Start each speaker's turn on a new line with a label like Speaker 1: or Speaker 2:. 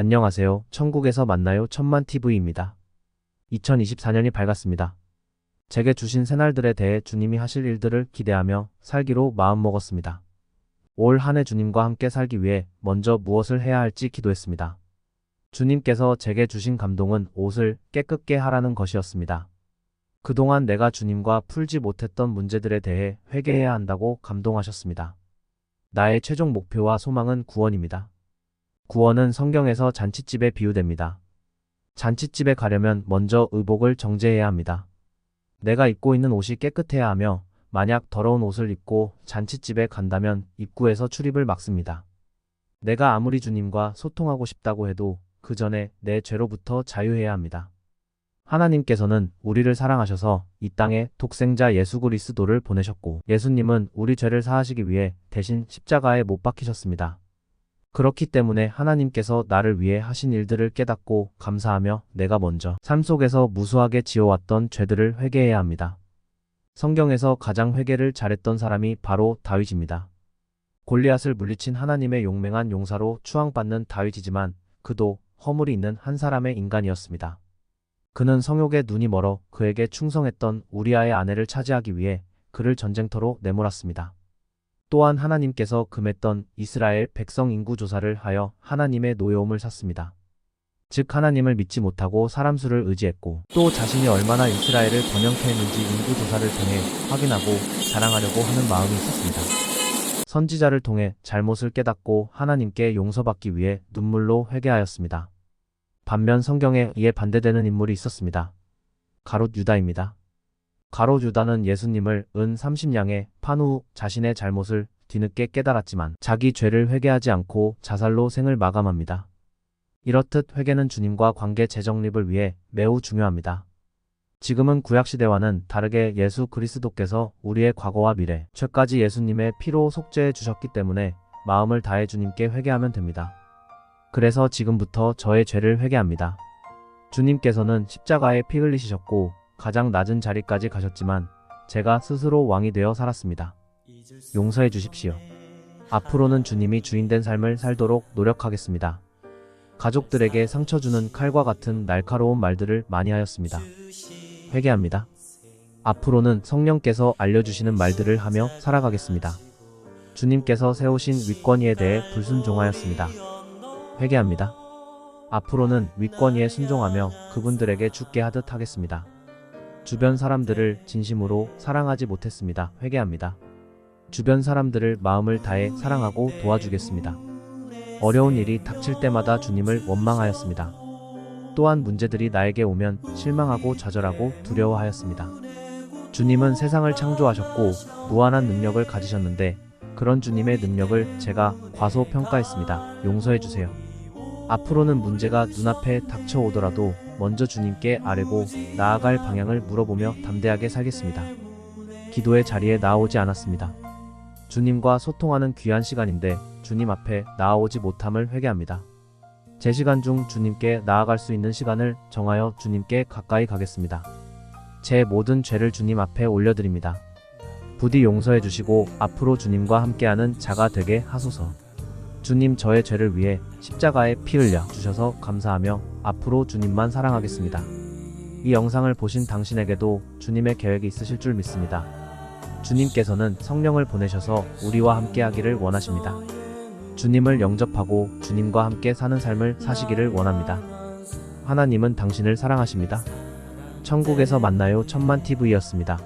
Speaker 1: 안녕하세요. 천국에서 만나요. 천만TV입니다. 2024년이 밝았습니다. 제게 주신 새날들에 대해 주님이 하실 일들을 기대하며 살기로 마음먹었습니다. 올 한 해 주님과 함께 살기 위해 먼저 무엇을 해야 할지 기도했습니다. 주님께서 제게 주신 감동은 옷을 깨끗게 하라는 것이었습니다. 그동안 내가 주님과 풀지 못했던 문제들에 대해 회개해야 한다고 감동하셨습니다. 나의 최종 목표와 소망은 구원입니다. 구원은 성경에서 잔칫집에 비유됩니다. 잔칫집에 가려면 먼저 의복을 정제해야 합니다. 내가 입고 있는 옷이 깨끗해야 하며 만약 더러운 옷을 입고 잔칫집에 간다면 입구에서 출입을 막습니다. 내가 아무리 주님과 소통하고 싶다고 해도 그 전에 내 죄로부터 자유해야 합니다. 하나님께서는 우리를 사랑하셔서 이 땅에 독생자 예수 그리스도를 보내셨고 예수님은 우리 죄를 사하시기 위해 대신 십자가에 못 박히셨습니다. 그렇기 때문에 하나님께서 나를 위해 하신 일들을 깨닫고 감사하며 내가 먼저 삶 속에서 무수하게 지어왔던 죄들을 회개해야 합니다. 성경에서 가장 회개를 잘했던 사람이 바로 다윗입니다. 골리앗을 물리친 하나님의 용맹한 용사로 추앙받는 다윗이지만 그도 허물이 있는 한 사람의 인간이었습니다. 그는 성욕에 눈이 멀어 그에게 충성했던 우리아의 아내를 차지하기 위해 그를 전쟁터로 내몰았습니다. 또한 하나님께서 금했던 이스라엘 백성 인구 조사를 하여 하나님의 노여움을 샀습니다. 즉 하나님을 믿지 못하고 사람 수를 의지했고 또 자신이 얼마나 이스라엘을 번영케 했는지 인구 조사를 통해 확인하고 자랑하려고 하는 마음이 있었습니다. 선지자를 통해 잘못을 깨닫고 하나님께 용서받기 위해 눈물로 회개하였습니다. 반면 성경에 이에 반대되는 인물이 있었습니다. 가롯 유다입니다. 가롯 유다는 예수님을 은 30냥에 판 후 자신의 잘못을 뒤늦게 깨달았지만 자기 죄를 회개하지 않고 자살로 생을 마감합니다. 이렇듯 회개는 주님과 관계 재정립을 위해 매우 중요합니다. 지금은 구약시대와는 다르게 예수 그리스도께서 우리의 과거와 미래, 죄까지 예수님의 피로 속죄해 주셨기 때문에 마음을 다해 주님께 회개하면 됩니다. 그래서 지금부터 저의 죄를 회개합니다. 주님께서는 십자가에 피 흘리시셨고 가장 낮은 자리까지 가셨지만 제가 스스로 왕이 되어 살았습니다. 용서해 주십시오. 앞으로는 주님이 주인된 삶을 살도록 노력하겠습니다. 가족들에게 상처 주는 칼과 같은 날카로운 말들을 많이 하였습니다. 회개합니다. 앞으로는 성령께서 알려주시는 말들을 하며 살아가겠습니다. 주님께서 세우신 윗권위에 대해 불순종하였습니다. 회개합니다. 앞으로는 윗권위에 순종하며 그분들에게 죽게 하듯 하겠습니다. 주변 사람들을 진심으로 사랑하지 못했습니다. 회개합니다. 주변 사람들을 마음을 다해 사랑하고 도와주겠습니다. 어려운 일이 닥칠 때마다 주님을 원망하였습니다. 또한 문제들이 나에게 오면 실망하고 좌절하고 두려워하였습니다. 주님은 세상을 창조하셨고 무한한 능력을 가지셨는데 그런 주님의 능력을 제가 과소평가했습니다. 용서해 주세요. 앞으로는 문제가 눈앞에 닥쳐오더라도 먼저 주님께 아뢰고 나아갈 방향을 물어보며 담대하게 살겠습니다. 기도의 자리에 나아오지 않았습니다. 주님과 소통하는 귀한 시간인데 주님 앞에 나아오지 못함을 회개합니다. 제 시간 중 주님께 나아갈 수 있는 시간을 정하여 주님께 가까이 가겠습니다. 제 모든 죄를 주님 앞에 올려드립니다. 부디 용서해 주시고 앞으로 주님과 함께하는 자가 되게 하소서. 주님 저의 죄를 위해 십자가에 피 흘려 주셔서 감사하며 앞으로 주님만 사랑하겠습니다. 이 영상을 보신 당신에게도 주님의 계획이 있으실 줄 믿습니다. 주님께서는 성령을 보내셔서 우리와 함께하기를 원하십니다. 주님을 영접하고 주님과 함께 사는 삶을 사시기를 원합니다. 하나님은 당신을 사랑하십니다. 천국에서 만나요 천만TV였습니다.